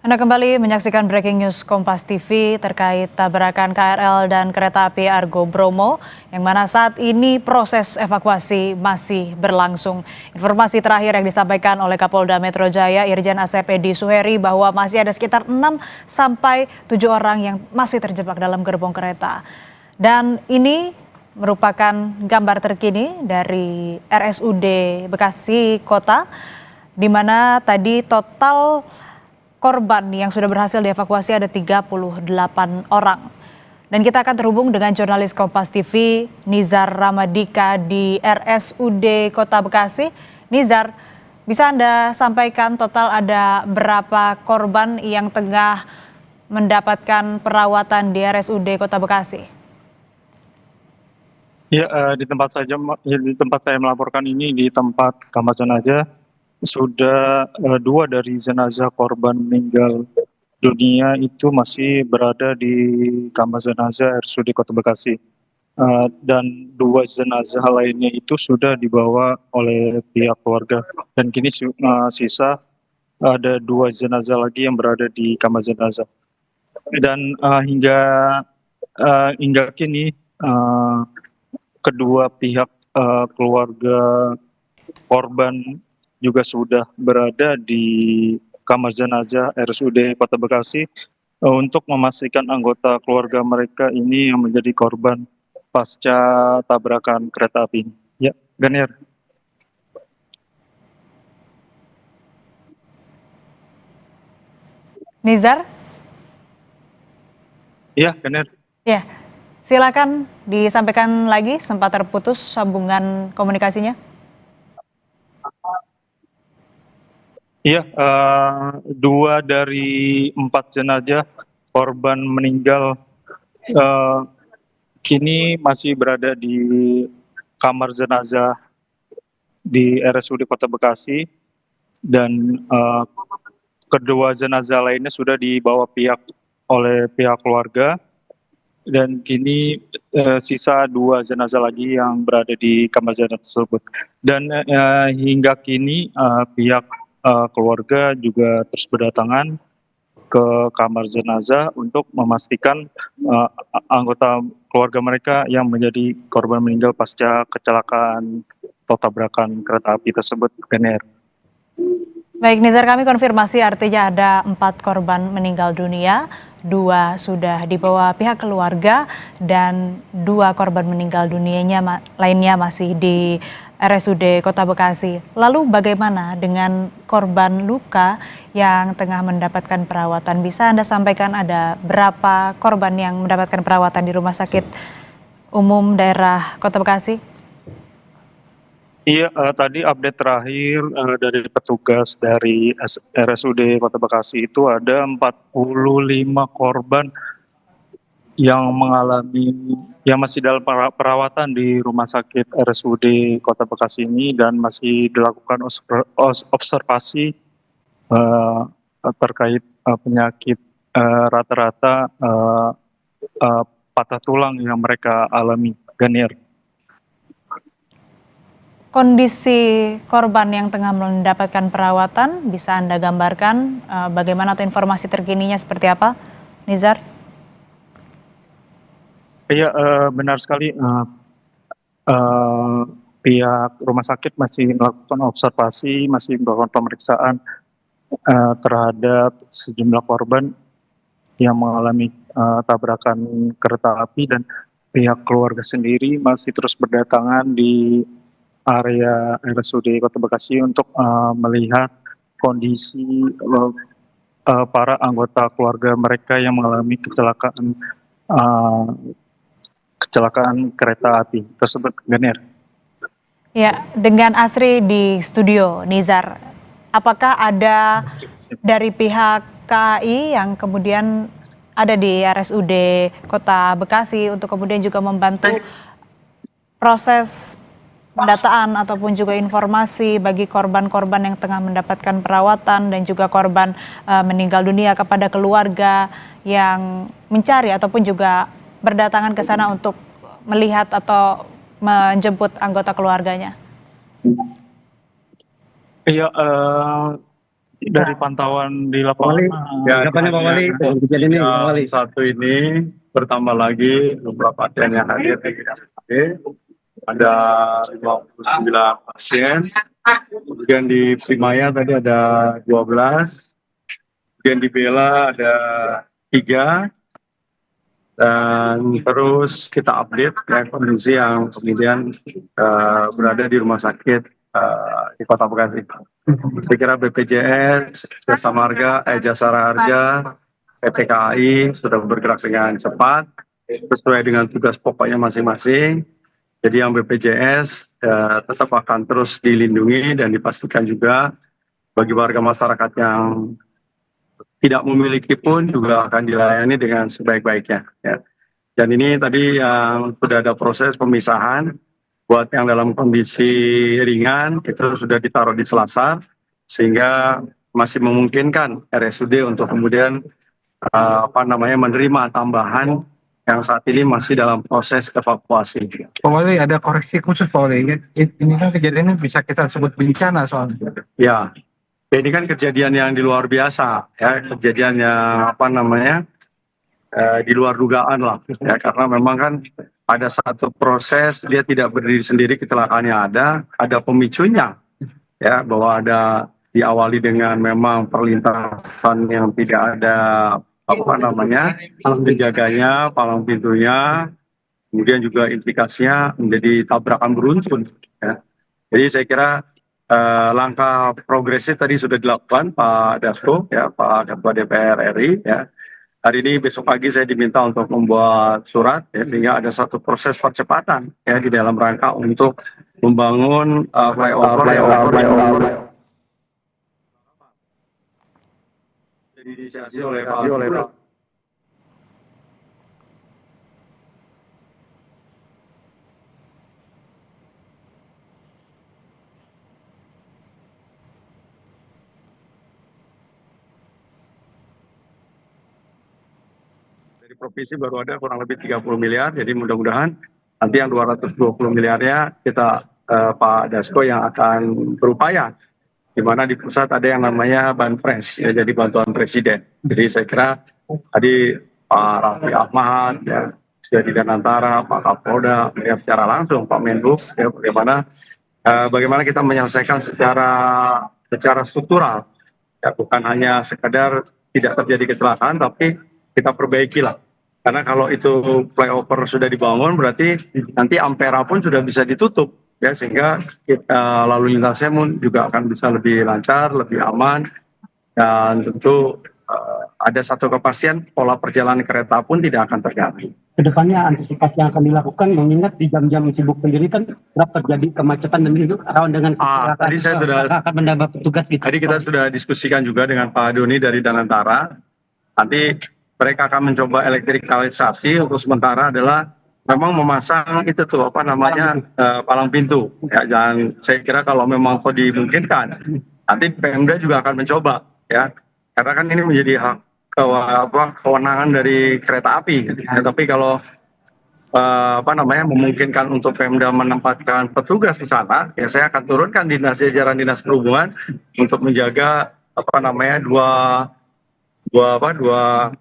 Anda kembali menyaksikan Breaking News Kompas TV terkait tabrakan KRL dan kereta api Argo Bromo, yang mana saat ini proses evakuasi masih berlangsung. Informasi terakhir yang disampaikan oleh Kapolda Metro Jaya Irjen Asep Edi Suheri bahwa masih ada sekitar 6 sampai 7 orang yang masih terjebak dalam gerbong kereta. Dan ini merupakan gambar terkini dari RSUD Bekasi Kota, di mana tadi total korban yang sudah berhasil dievakuasi ada 38 orang. Dan kita akan terhubung dengan jurnalis Kompas TV Nizar Ramadika di RSUD Kota Bekasi. Nizar, bisa Anda sampaikan total ada berapa korban yang tengah mendapatkan perawatan di RSUD Kota Bekasi? Ya, di tempat saya melaporkan ini, di tempat kamar jenazah sudah 2 dari jenazah korban meninggal dunia itu masih berada di kamar jenazah RSUD Kota Bekasi. Dan 2 jenazah lainnya itu sudah dibawa oleh pihak keluarga. Dan kini sisa ada 2 jenazah lagi yang berada di kamar jenazah. Dan hingga kini kedua pihak keluarga korban juga sudah berada di kamar jenazah RSUD Kota Bekasi untuk memastikan anggota keluarga mereka ini yang menjadi korban pasca tabrakan kereta api. Ya, Ganier. Nizar? Ya, Ganier. Ya, silakan disampaikan lagi, sempat terputus sambungan komunikasinya. Iya, 2 dari 4 jenazah korban meninggal kini masih berada di kamar jenazah di RSUD Kota Bekasi, dan kedua jenazah lainnya sudah dibawa oleh pihak keluarga, dan kini sisa 2 jenazah lagi yang berada di kamar jenazah tersebut. Dan hingga kini pihak keluarga juga terus berdatangan ke kamar jenazah untuk memastikan anggota keluarga mereka yang menjadi korban meninggal pasca kecelakaan atau tabrakan kereta api tersebut. Benar. Baik Nizar, kami konfirmasi artinya ada 4 korban meninggal dunia, 2 sudah dibawa pihak keluarga, dan 2 korban meninggal dunianya lainnya masih di RSUD Kota Bekasi. Lalu bagaimana dengan korban luka yang tengah mendapatkan perawatan? Bisa Anda sampaikan ada berapa korban yang mendapatkan perawatan di Rumah Sakit Umum Daerah Kota Bekasi? Iya, tadi update terakhir dari petugas dari RSUD Kota Bekasi itu ada 45 korban yang masih dalam perawatan di Rumah Sakit RSUD Kota Bekasi ini, dan masih dilakukan observasi terkait penyakit rata-rata patah tulang yang mereka alami. Ganier. Kondisi korban yang tengah mendapatkan perawatan, bisa Anda gambarkan bagaimana atau informasi terkininya seperti apa, Nizar? Iya, benar sekali. Pihak rumah sakit masih melakukan observasi, masih melakukan pemeriksaan terhadap sejumlah korban yang mengalami tabrakan kereta api, dan pihak keluarga sendiri masih terus berdatangan di area RSUD Kota Bekasi untuk melihat kondisi para anggota keluarga mereka yang mengalami kecelakaan kereta api tersebut. Ganier. Ya, dengan Asri di studio, Nizar, apakah ada dari pihak KAI yang kemudian ada di RSUD Kota Bekasi untuk kemudian juga membantu proses pendataan ataupun juga informasi bagi korban-korban yang tengah mendapatkan perawatan dan juga korban meninggal dunia kepada keluarga yang mencari ataupun juga berdatangan ke sana untuk melihat atau menjemput anggota keluarganya? Iya, Dari pantauan di Pak Wali, lapangan, tanggapannya Pak Wali, kejadian ini Pak Wali. Satu ini bertambah lagi jumlah pasien yang hadir di RSUD, ada 59 pasien, kemudian di Primaya tadi ada 12, kemudian di Bella ada 3, dan terus kita update ya, kondisi yang kemudian berada di rumah sakit di Kota Bekasi. Saya kira BPJS, Jasa Marga, Jasara Harja, PT KAI sudah bergerak dengan cepat sesuai dengan tugas pokoknya masing-masing. Jadi yang BPJS tetap akan terus dilindungi dan dipastikan juga bagi warga masyarakat yang tidak memiliki pun juga akan dilayani dengan sebaik-baiknya. Ya. Dan ini tadi yang sudah ada proses pemisahan buat yang dalam kondisi ringan itu sudah ditaruh di selasar sehingga masih memungkinkan RSUD untuk kemudian menerima tambahan yang saat ini masih dalam proses evakuasi. Pak Wali, ada koreksi khusus Pak Wali. Ini kan kejadiannya bisa kita sebut bencana soalnya. Ya, ini kan kejadian yang di luar biasa, ya, kejadian yang di luar dugaan lah, ya, karena memang kan ada satu proses dia tidak berdiri sendiri, kecelakaannya ada pemicunya, ya, bahwa ada diawali dengan memang perlintasan yang tidak ada palang penjaganya, palang pintunya, kemudian juga implikasinya menjadi tabrakan beruntun. Ya. Jadi saya kira langkah progresif tadi sudah dilakukan Pak Dasko, ya, Pak Ketua DPR RI. Ya. Hari ini besok pagi saya diminta untuk membuat surat, ya, sehingga ada satu proses percepatan ya di dalam rangka untuk membangun flyover. Diinisiasi oleh Pak. Dari provinsi baru ada kurang lebih 30 miliar, jadi mudah-mudahan nanti yang 220 miliarnya kita Pak Dasko yang akan berupaya, di mana di pusat ada yang namanya Banpres, ya, jadi bantuan presiden. Jadi saya kira tadi Pak Raffi Ahmad, ya, sudah di Danantara, Pak Kapolda melihat secara langsung, Pak Menhub, ya, bagaimana kita menyelesaikan secara struktural, ya, bukan hanya sekadar tidak terjadi kecelakaan, tapi kita perbaikilah. Karena kalau itu flyover sudah dibangun, berarti nanti Ampera pun sudah bisa ditutup, ya, sehingga lalu lintasnya pun juga akan bisa lebih lancar, lebih aman, dan tentu ada satu kepastian pola perjalanan kereta pun tidak akan terganggu. Kedepannya antisipasi yang akan dilakukan, mengingat di jam-jam sibuk sendiri kan kerap terjadi kemacetan dan itu rawan dengan kecelakaan. Tadi saya sudah akan menambah petugas gitu. Tadi kita sudah diskusikan juga dengan Pak Doni dari Danantara. Nanti mereka akan mencoba elektrikalisasi untuk sementara adalah memang memasang itu tuh palang pintu. Ya, dan saya kira kalau memang dimungkinkan, nanti Pemda juga akan mencoba, ya, karena kan ini menjadi hak kewenangan dari kereta api. Ya, tapi kalau memungkinkan untuk Pemda menempatkan petugas di sana, ya saya akan turunkan jajaran dinas perhubungan untuk menjaga dua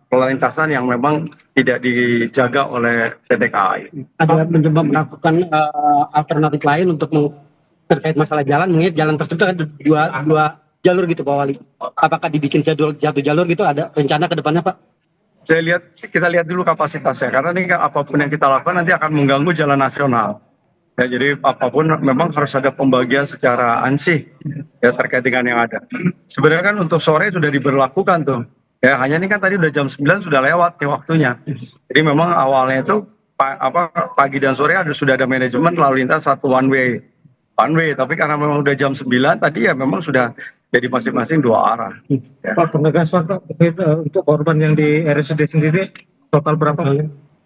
perlintasan yang memang tidak dijaga oleh PT KAI. Ada mencoba melakukan alternatif lain untuk terkait masalah jalan, mengingat jalan tersebut kan dua jalur gitu Pak Wali. Apakah dibikin satu jalur gitu, ada rencana ke depannya Pak? Kita lihat dulu kapasitasnya, karena ini kan apapun yang kita lakukan nanti akan mengganggu jalan nasional. Ya, jadi apapun memang harus ada pembagian secara ansih, ya, terkait dengan yang ada. Sebenarnya kan untuk sore sudah diberlakukan tuh. Ya, hanya ini kan tadi udah jam 9 sudah lewat ya waktunya. Jadi memang awalnya itu pagi dan sore sudah ada manajemen lalu lintas satu one way, tapi karena memang udah jam 9 tadi ya memang sudah jadi masing-masing dua arah. Ya. Pak, penegasan Pak, untuk korban yang di RSUD sendiri total berapa?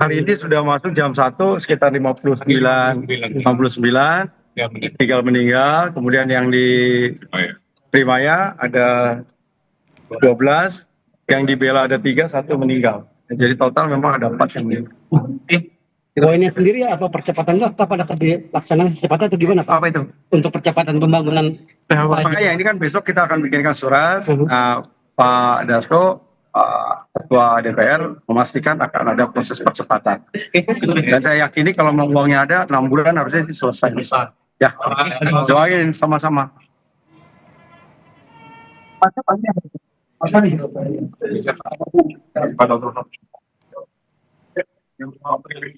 Hari ini sudah masuk jam 1 sekitar 59 tinggal meninggal, kemudian yang di Primaya ada 12, yang di Bella ada 3, 1 meninggal. Jadi total memang ada 4 yang meninggal. Poinnya sendiri apa percepatannya tetap ada dilaksanakan secepatnya atau gimana Pak? Apa itu? Untuk percepatan pembangunan. Makanya ini kan besok kita akan bikinkan surat, Mhm. Pak Dasko, Ketua DPR memastikan akan ada proses percepatan. Dan saya yakini kalau mau uangnya ada 6 bulan harusnya selesai. Ya, doain sama-sama.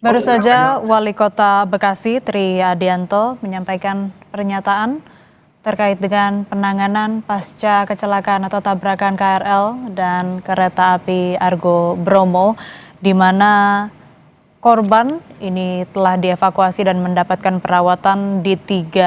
Baru saja Wali Kota Bekasi Tri Adianto menyampaikan pernyataan terkait dengan penanganan pasca kecelakaan atau tabrakan KRL dan kereta api Argo Bromo, di mana korban ini telah dievakuasi dan mendapatkan perawatan di 3